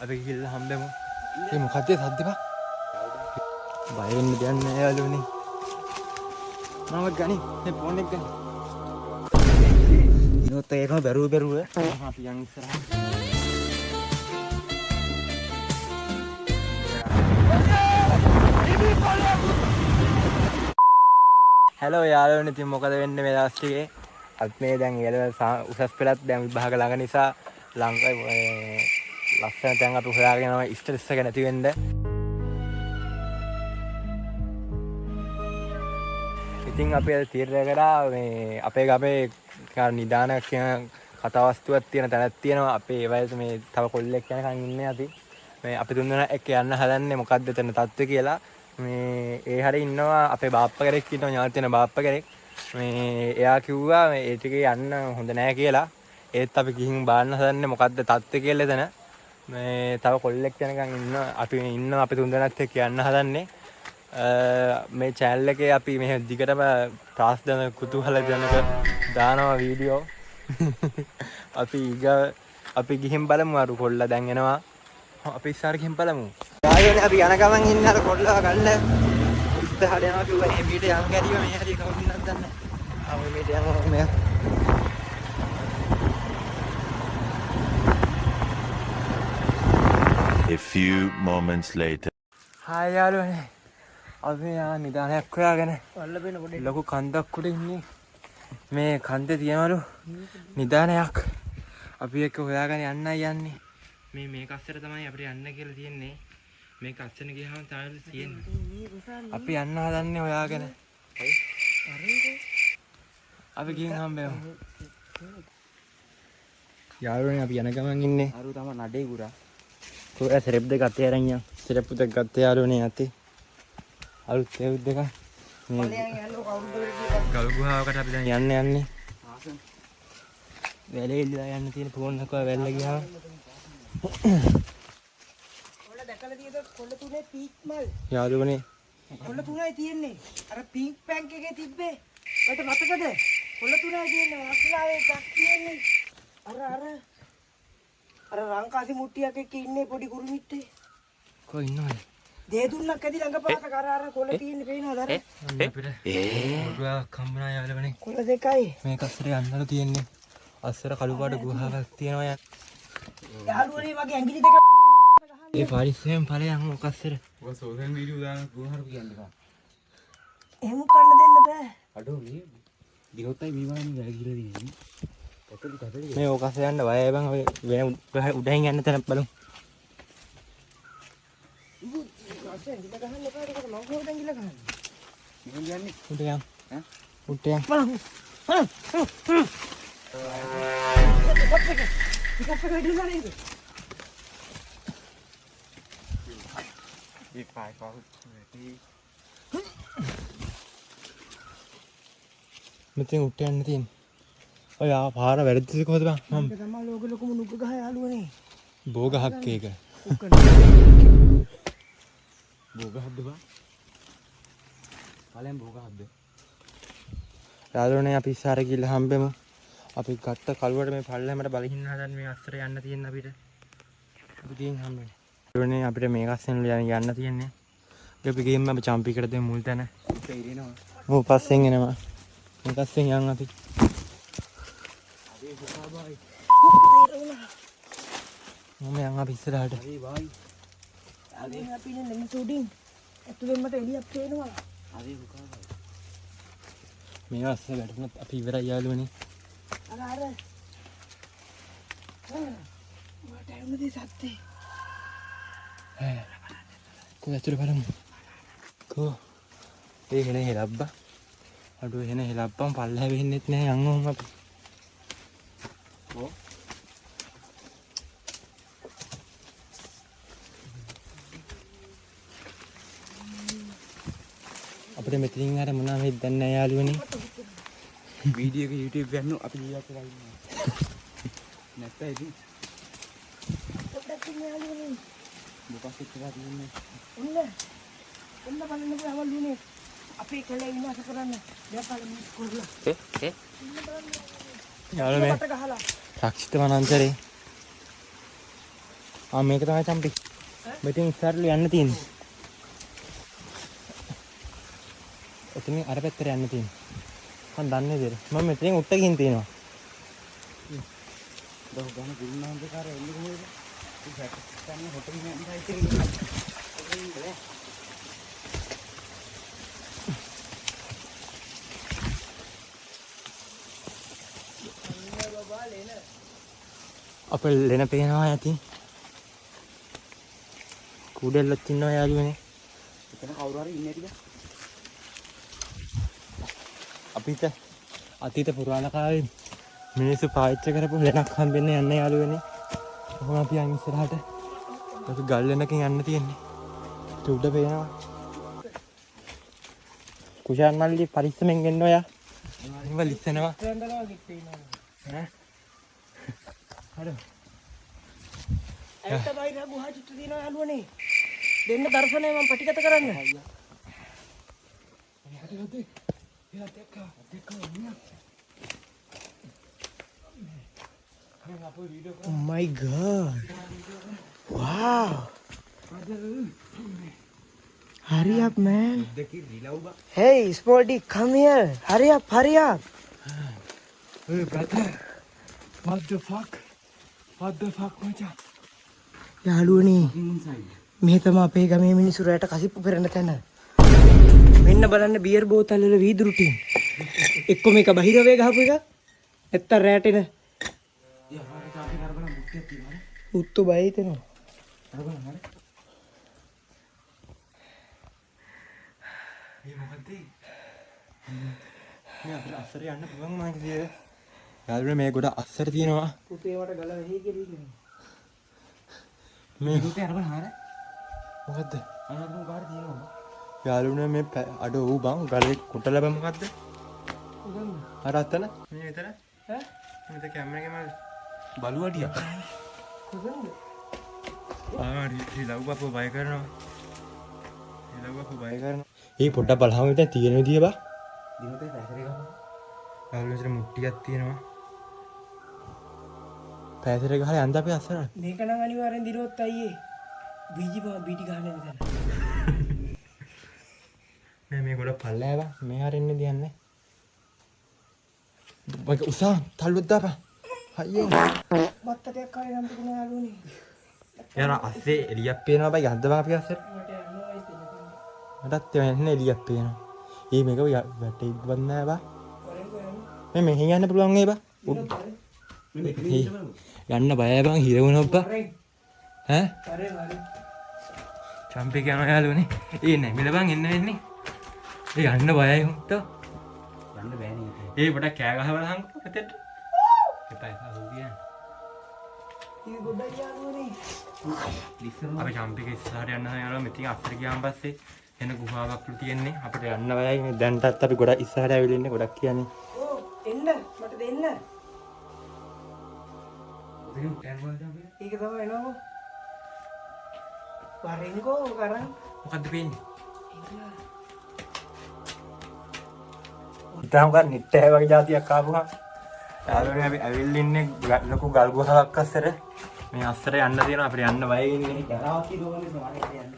අපි ගිහිල්ලා හම්බෙමු. මේ මොකද්ද සද්ද බා? බය වෙන්න දෙයක් නෑ යාළුවනේ. මම ගනි මේ ෆෝන් එක ගනි. ඉනොත් ඒකම බැරුව අපි යන් ඉස්සරහ. හැලෝ යාළුවනේ ඉතින් මොකද වෙන්නේ මේ දවස් ටිකේ? අත් මේ දැන් උසස් පෙළත් දැන් විභාග ළඟ නිසා ලංකාවේ ලස්සන තැන් අපි හොයාගෙන යනවා ස්ට්‍රෙස් එක නැති වෙන්න. ඉතින් අපි අද තීරණය කරා මේ අපේ ගමේ නිදාන කියන කතාවස්තුවක් තියෙන තැනක් තියෙනවා. අපේ ඒ වගේ මේ තව කොල්ලෙක් යනකම් ඉන්නේ අපි. මේ අපි තුන්දෙනා එක්ක යන්න හදන්නේ මොකද්ද එතන තත්ත්වය කියලා. මේ ඒ හැරේ ඉන්නවා අපේ බාප්පා කෙනෙක් ඉන්නවා ඥාති වෙන බාප්පා කෙනෙක්. මේ එයා කිව්වා මේ ඒ ටිකේ යන්න හොඳ නෑ කියලා. ඒත් අපි ගිහින් බලන්න හදන්නේ මොකද්ද තත්ත්වය කියලා එතන. මේ තව කොල්ලෙක් යනකම් ඉන්නවා අපි තුන්දෙනාත් එක්ක යන්න හදන්නේ. මේ channel එකේ අපි මේ දිගටම ප්‍රාස්දන කුතුහලජනක දානවා වීඩියෝ. අපි ගිහින් බලමු අර කොල්ලා දැන් එනවා. අපි ඉස්සර ගිහින් බලමු. යාළුවනේ අපි යන ගමන් ඉන්න අර කොල්ලා ගන්න ඉස්සරහට යනවා කිව්වා මේ මීට යම් ගැරිය මේ හැටි කවුරුත් දන්නේ නැහැ. අපි මීට යනවා මේ A few moments later. Hi යාළුවනේ. අපි නිදානයක් හොයාගෙන ලොකු කන්දක් උඩ ඉන්නේ. මේ කන්දේ තියනවලු නිදානයක්. අපි එක්ක හොයාගෙන යන්නයි යන්නේ. මේ කස්සට තමයි අපිට යන්න කියලා තියෙන්නේ. මේ කස්සෙන් ගියාම තමයි තියෙන්නේ. අපි යන්න හදන්නේ හොයාගෙන. අපි ගිහින් හම්බෙමු. යාළුවනේ අපි යන ගමන් ඉන්නේ. අරු තමයි නඩේ ගුරා. කොහේ සරප් දෙක අතේ අරන් යන්. සරප් දෙක ගත්තේ යාළුවනේ අතේ. අලුත් සේව් දෙක. මේ ගල් ගුහාවකට අපි දැන් යන්නේ. වැලේ ඉල්ලලා යන්න තියෙන ෆෝන් එක වැල්ල ගියාම. ඔයාලා දැකලා තියෙද කොල්ල තුනේ පීක් මල්? යාළුවනේ. කොල්ල තුනයි තියෙන්නේ. අර පීක් බැංක් එකේ තිබ්බේ. ඔයාලට මතකද? කොල්ල තුනයි තියෙන්නේ. අස්ලාවේ එකක් තියෙන්නේ. අර රංකාසි මුට්ටියක් එක්ක ඉන්නේ පොඩි කුරුමිට්ටේ. කො ඉන්නවද? දේ දුන්නක් ඇදි ළඟපාත අර කොල්ල තියෙන්නේ පේනවද අර? අපිට ගුහාවක් හම්බුණා යාළුවනේ. කොල්ල දෙකයි. මේක අස්සර යන්නලු තියෙන්නේ. අස්සර කළුපාට ගුහාවක් තියෙනවා යා. යාළුවනේ වගේ ඇඟිලි දෙක වදින උත්තර ගහන්නේ. ඒ පරිස්සමෙන් ඵලයන් මොක අස්සර. ඔය සෝෂල් වීඩියෝ දාන ගුහාරු කියන්නේ. එහෙම කන්න දෙන්න බෑ. අඩෝ මේ දිනොත්යි මේ වගේ වැලගිරලා දින්නේ. මේ ඕක අස්ස යන්න වයයි බං අපි වෙන උඩින් යන්න තැනක් බලමු. අසෙන් ගිල ගහන්න එපා ඒකට මම කොහෙද ගිල ගහන්නේ? මම යන්නේ උඩ යන්. උඩ යන්. පිකප් එක වැඩිලා නේද? මේ ෆයිල් වැඩි. මෙතෙන් උඩ යන්න තියෙන්නේ. ඔය පාර වැරදිද කොහොමද බං? මම තමයි ලෝක ලොකුම නුග ගහ යාළුවනේ. බෝගහක් ඒක. බෝගහද්ද බා? පළයන් බෝගහද්ද? යාළුවනේ අපි ඉස්සර ගිහලා හම්බෙමු. අපි ගත්ත කළුවට මේ පල්ලෙමට බලහින්න හදන්නේ මේ අස්සර යන්න තියෙන අපිට. අපි ගිහින් හම්බෙමු. යාළුවනේ අපිට මේක අස්සෙන් යන්න තියෙන්නේ. අපි ගිහින් අපි චම්පිකට දෙමු මුල් තැන. පෙරිනවා. මෝ පස්සෙන් එනවා. මේක අස්සෙන් යන් අපි. මම යන් අපි ඉස්සරහට. හරි බයි. අපි ඉන්නේ නෙමෙයි සුඩින්. ඇතුලෙන් මට එළියක් පේනවා. හරි පුකා බයි. මේ අස්සේ වැටුණත් අපි ඉවරයි යාළුවනේ. අර මට එමුදී සත්‍යේ. කොහේ ඇතුලේ බලමු. කො ඒ හෙනේ හෙලබ්බා. අඩුව හෙනේ හෙලබ්බම් පල්ලෙහ වෙන්නෙත් නැහැ යන් ඔහොම අපි. අපිට මෙතනින් අර මොනවා වෙයිද දන්නේ නැහැ යාළුවනේ. වීඩියෝ එක YouTube ගන්න අපි ලියලා කරලා ඉන්නවා. නැත්නම් ඉතින් පොඩ්ඩක් ඉන්න යාළුවනේ. මොකක්ද කියලා තියෙන්නේ. ඔන්න බලන්න අවල්ුනේ. අපේ කලේ විනාශ කරන්න. දැන් මිස් කරලා. යාළුවනේ. මට ගහලා. රක්ෂිත වනාන්තරේ. මේක තමයි චම්පි. මෙතෙන් ඉස්සරහට යන්න තියෙන්නේ. එතන අර පැත්තට යන්න තියෙන්නේ. මම දන්නේ නේද? මම මෙතෙන් උඩට ගිහින් තියෙනවා. දව ගන්න ගුරුනාන්ද කාර එන්නේ කොහෙද? ඉතින් ගන්න හොටෙල් යන්න ඉතින් අපේ ලෙන පේනවා ඇති. කුඩෙල්ලත් ඉන්නවා යාළුවනේ. එතන කවුරු හරි ඉන්නේ ටික. අපිට අතීත පුරාණ කාලේ මිනිස්සු පාවිච්චි කරපු ලෙනක් හම්බෙන්න යන්න යාළුවනේ. කොහොම අපි යන් ඉස්සරහට. ඒක ගල් ලෙනකින් යන්න තියෙන්නේ. ඒක උඩ පේනවා. කුෂාන් මල්ලි පරිස්සමෙන් ගෙන්න ඔයා. ඉව ලිස්සනවා. රැඳනවා කිප්පේනවා. ඈ. හරි. ඇත්ත බයි ගුහා චිත්‍ර දිනවා යාළුවනේ. දෙන්න දර්ශනය මම පටිගත කරන්න. Oh my god. Wow. Hurry up, man. Hey, Sporty, come here. Hurry up, hurry up. Hey brother. What the fuck? මචං. යාළුවනේ මේ තමයි අපේ ගමේ මිනිස්සු රැට කසිප්පු පෙරන තැන. මෙන්න බලන්න බියර් බෝතල් වල වීදුරු ටික. එක්ක මේක බහිරවේ ගහපු එක. නැත්තම් රැට එන. උත්තු බය හිතෙනවා. මේ මොකද? මේ අපිට අස්සර යන්න පුළුවන් මං කියේ. යාළුවනේ මේ ගොඩ අස්සර තියෙනවා. පුතේ වට ගල වෙහි කියලා ඉන්නේ. මේ පුතේ අරගෙන හාර. මොකද්ද? අනතුරු කාට තියෙනවා? යාළුවනේ මේ අඩ ඌ බං ගලේ කොට ලැබ මොකද්ද? උගන්න. අර අතන මේ විතර ඈ? මෙතන කැමරේ මල් බලුවඩියක්. උගන්න. ලව් බප්පෝ බය කරනවා. ලව් බප්පෝ බය කරනවා. ඒ පොඩ්ඩක් බලහම මෙතන තියෙන විදිය බා. දිනතේ පැසරේ ගහනවා. යාළුවනේ මුට්ටියක් තියෙනවා. පැසරේ ගහලා යන්න අපි අස්සරට. මේක නම් අනිවාර්යෙන් දිරුවොත් අයියේ. බීටි ගහන්නේ නේද? මේ ගොඩ පල්ලෑ බා. මේ හරින්නේ දියන්නේ. මම උසා තල්ලුත් දාපන්. හයියෙන්. බත්තටයක් කාලේ නම් තිබුණා යාළුවනේ. යාර අස්සේ එළියක් පේනවා බයි යද්ද බා අපි අස්සට. මට යනවා ඉතින්. මටත් යන්නේ එළියක් පේනවා. මේක වැටේ ඉවත් නෑ බා. මේ මෙහෙන් යන්න පුළුවන් ඒ බා. යන්න බයයි බං හිර වුණා බා. ඈ? හරි. චම්පි කියනවා යාළුවනේ. ඒ නෑ මෙල බං එන්න වෙන්නේ. ඒ යන්න බයයි හුත්තෝ. යන්න බෑනේ. ඒ පොඩක් කෑ ගහවලහන් මෙතෙන්ට. එපා හො කියන්නේ. ඉතින් ගොඩක් යාළුවනේ. අපි චම්පික ඉස්සරහට යන්න යාළුවා මෙතින් අස්සර ගියාන් පස්සේ එන ගුහාවක් තියෙන්නේ. අපිට යන්න බයයි. මේ දැන්ටත් අපි ගොඩක් ඉස්සරහට ඇවිල්ලා ඉන්නේ ගොඩක් කියන්නේ. ඕ එන්න මට දෙන්න. ඒක තමයි එනවා. වරෙන්කෝ කරන්. මොකද්ද පේන්නේ? ඉතාලම ගන්න නිට්ට හැ වගේ જાතියක් ආපුවා. යාළුවනේ අපි ඇවිල්ලා ඉන්නේ ලොකු ගල් ගුහාවක් අස්සර. මේ අස්සර යන්න තියෙනවා අපිට යන්න බයයි ඉන්නේ. දරාවති දෝනේ සමහරට යන්න.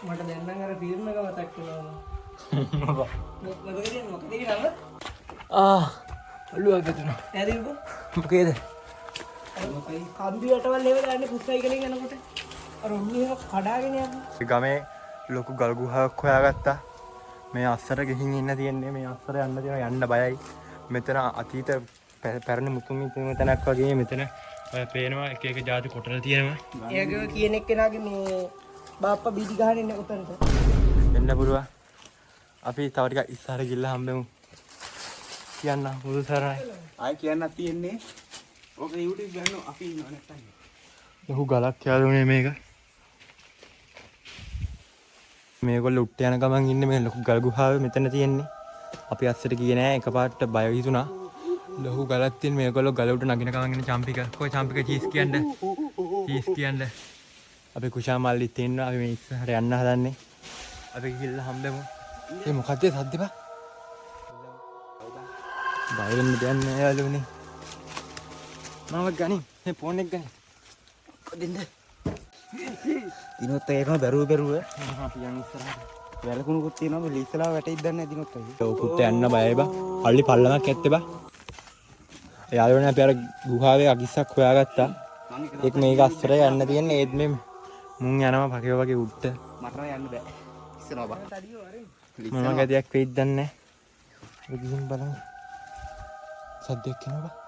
මට දැන් නම් අර ෆිල්ම් එක මතක් වෙනවා. මොකද නම? ඔළුව වැදුනා. ඇදිල්ප? මොකේද? කම්බි වටවල් ඒව දාන්නේ පුස්සයිකලෙන් යනකොට. අර උන්නේ ඒක කඩාගෙන යනවා. ගමේ ලොකු ගල් ගුහාවක් හොයාගත්තා. මේ අස්සර ගිහින් ඉන්න තියෙන්නේ මේ අස්සර යන්න තියෙනවා යන්න බයයි. මෙතන අතීත පැරණි මුතුන් මිතුන් තැනක් වගේ මෙතන ඔය පේනවා එක එක જાති කොටලා තියෙනවා. එයාගේ කියන එක්කෙනාගේ මේ බාප්පා බීඩි ගහන ඉන්න උතනට. එන්න පුළුවන්. අපි තව ටිකක් ඉස්සරහ ගිහලා හම්බෙමු. කියන්න මුළු සරණයි. ආයි කියන්නත් තියෙන්නේ. ඔක YouTube ගන්න අපි ඉන්නව නැත්තම්. ලොකු ගලක් යාළුවනේ මේක. මේගොල්ලෝ උට්ට යන ගමන් ඉන්නේ මේ ලොකු ගල් ගුහාවේ මෙතන තියෙන්නේ. අපි අස්සට ගියේ නෑ එකපාරට බය හිතුණා. ලොකු ගලක් තියෙන මේගොල්ලෝ ගල උඩ නගින ගමන් ඉන්නේ චම්පික. කොයි චම්පික චීස් කියන්න. චීස් කියන්න. අපි කුෂා මල්ලිත් ඉන්නවා. අපි මේ ඉස්සරහට යන්න හදන්නේ. අපි ගිහිල්ලා හම්බෙමු. මේ මොකද්ද සද්ද බා? බය වෙන්න දෙයක් නෑ යාළුවනේ. මාවත් ගනින් මේ ෆෝන් එක ගනින් දෙන්න. දිනොත් ඒකම බැරුව අපි යන් ඉස්සරහට වැලකුණුකුත් තියෙනවා මේ ලීස්සලා වැටෙයිද දන්නේ නැහැ දිනොත් අයියේ. ඔකුත් යන්න බයයි බා අල්ලි පල්ලමක් ඇත්තේ බා යාළුවනේ අපි අර ගුහාවේ අගිස්සක් හොයාගත්තා ඒක මේක අස්සර යන්න තියෙන්නේ ඒත් මේ මුන් යනවා පකේ වගේ උඩට මට නම් යන්න බෑ. ඉස්සනවා බා. මොන ගතියක් වෙයිද දන්නේ නැහැ. අපි ගිහින් බලමු සද්දයක් එනවා බා